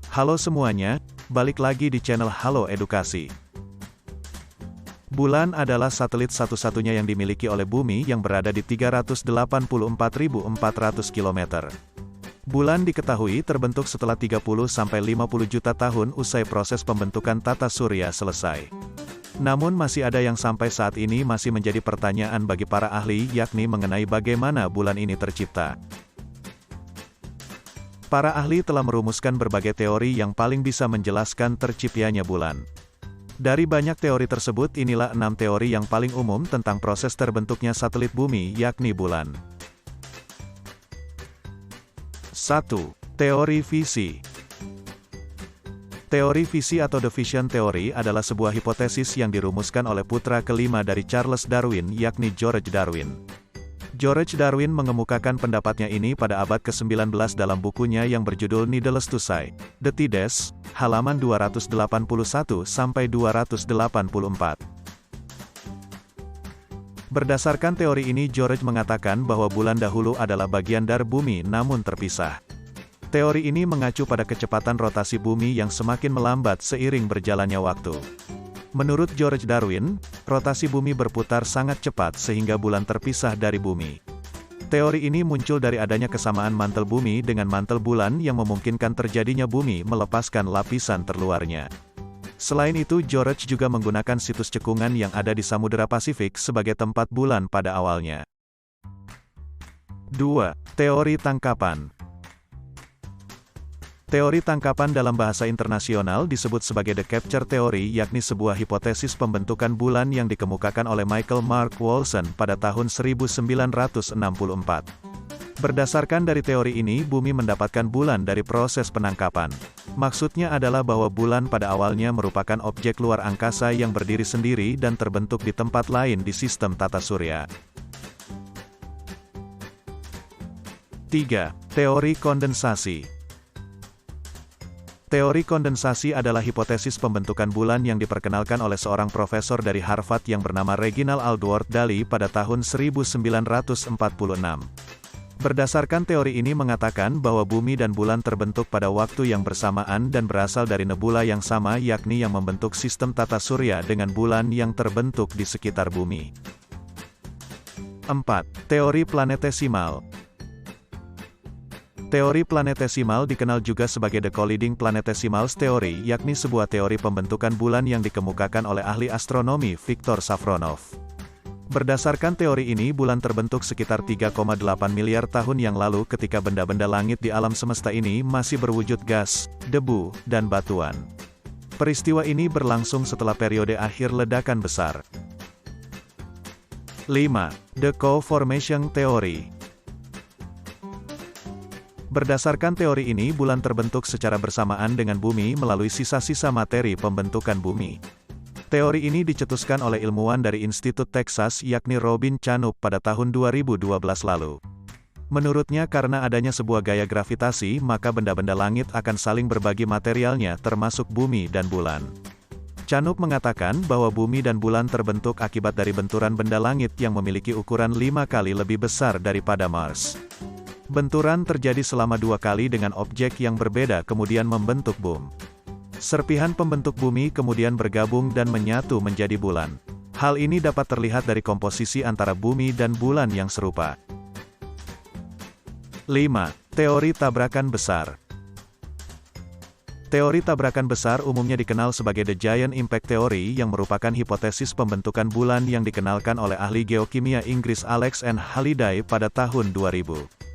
Halo semuanya, balik lagi di channel Halo Edukasi. Bulan adalah satelit satu-satunya yang dimiliki oleh Bumi yang berada di 384.400 km. Bulan diketahui terbentuk setelah 30-50 juta tahun usai proses pembentukan tata surya selesai. Namun masih ada yang sampai saat ini masih menjadi pertanyaan bagi para ahli, yakni mengenai bagaimana bulan ini tercipta. Para ahli telah merumuskan berbagai teori yang paling bisa menjelaskan terciptanya bulan. Dari banyak teori tersebut, inilah 6 teori yang paling umum tentang proses terbentuknya satelit bumi, yakni bulan. 1. Teori visi. Teori visi atau the vision theory adalah sebuah hipotesis yang dirumuskan oleh putra kelima dari Charles Darwin, yakni George Darwin. George Darwin mengemukakan pendapatnya ini pada abad ke-19 dalam bukunya yang berjudul Needless to Say, The Tides, halaman 281-284. Berdasarkan teori ini, George mengatakan bahwa bulan dahulu adalah bagian dari bumi namun terpisah. Teori ini mengacu pada kecepatan rotasi bumi yang semakin melambat seiring berjalannya waktu. Menurut George Darwin, rotasi bumi berputar sangat cepat sehingga bulan terpisah dari bumi. Teori ini muncul dari adanya kesamaan mantel bumi dengan mantel bulan yang memungkinkan terjadinya bumi melepaskan lapisan terluarnya. Selain itu, George juga menggunakan situs cekungan yang ada di Samudera Pasifik sebagai tempat bulan pada awalnya. 2. Teori tangkapan. Teori tangkapan dalam bahasa internasional disebut sebagai the capture theory, yakni sebuah hipotesis pembentukan bulan yang dikemukakan oleh Michael Mark Wolfson pada tahun 1964. Berdasarkan dari teori ini, bumi mendapatkan bulan dari proses penangkapan. Maksudnya adalah bahwa bulan pada awalnya merupakan objek luar angkasa yang berdiri sendiri dan terbentuk di tempat lain di sistem tata surya. 3. Teori kondensasi. Teori kondensasi adalah hipotesis pembentukan bulan yang diperkenalkan oleh seorang profesor dari Harvard yang bernama Reginald Aldworth Daly pada tahun 1946. Berdasarkan teori ini mengatakan bahwa bumi dan bulan terbentuk pada waktu yang bersamaan dan berasal dari nebula yang sama, yakni yang membentuk sistem tata surya dengan bulan yang terbentuk di sekitar bumi. 4. Teori planetesimal. Teori planetesimal dikenal juga sebagai the colliding planetesimals theory, yakni sebuah teori pembentukan bulan yang dikemukakan oleh ahli astronomi Viktor Safronov. Berdasarkan teori ini, bulan terbentuk sekitar 3,8 miliar tahun yang lalu ketika benda-benda langit di alam semesta ini masih berwujud gas, debu, dan batuan. Peristiwa ini berlangsung setelah periode akhir ledakan besar. 5. The Co-formation Theory. Berdasarkan teori ini, bulan terbentuk secara bersamaan dengan bumi melalui sisa-sisa materi pembentukan bumi. Teori ini dicetuskan oleh ilmuwan dari Institut Texas, yakni Robin Canup pada tahun 2012 lalu. Menurutnya, karena adanya sebuah gaya gravitasi, maka benda-benda langit akan saling berbagi materialnya termasuk bumi dan bulan. Canup mengatakan bahwa bumi dan bulan terbentuk akibat dari benturan benda langit yang memiliki ukuran 5 kali lebih besar daripada Mars. Benturan terjadi selama 2 kali dengan objek yang berbeda kemudian membentuk bumi. Serpihan pembentuk bumi kemudian bergabung dan menyatu menjadi bulan. Hal ini dapat terlihat dari komposisi antara bumi dan bulan yang serupa. 5. Teori tabrakan besar. Teori tabrakan besar umumnya dikenal sebagai the giant impact theory yang merupakan hipotesis pembentukan bulan yang dikenalkan oleh ahli geokimia Inggris Alex N. Halliday pada tahun 2000.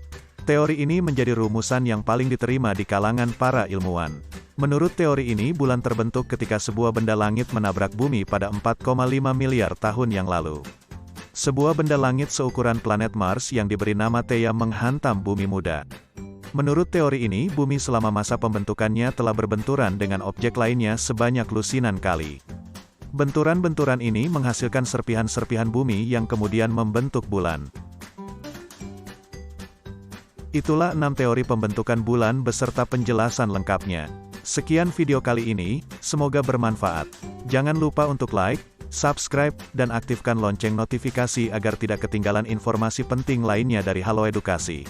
Teori ini menjadi rumusan yang paling diterima di kalangan para ilmuwan. Menurut teori ini, bulan terbentuk ketika sebuah benda langit menabrak bumi pada 4,5 miliar tahun yang lalu. Sebuah benda langit seukuran planet Mars yang diberi nama Theia menghantam bumi muda. Menurut teori ini, bumi selama masa pembentukannya telah berbenturan dengan objek lainnya sebanyak lusinan kali. Benturan-benturan ini menghasilkan serpihan-serpihan bumi yang kemudian membentuk bulan. Itulah 6 teori pembentukan bulan beserta penjelasan lengkapnya. Sekian video kali ini, semoga bermanfaat. Jangan lupa untuk like, subscribe, dan aktifkan lonceng notifikasi agar tidak ketinggalan informasi penting lainnya dari Halo Edukasi.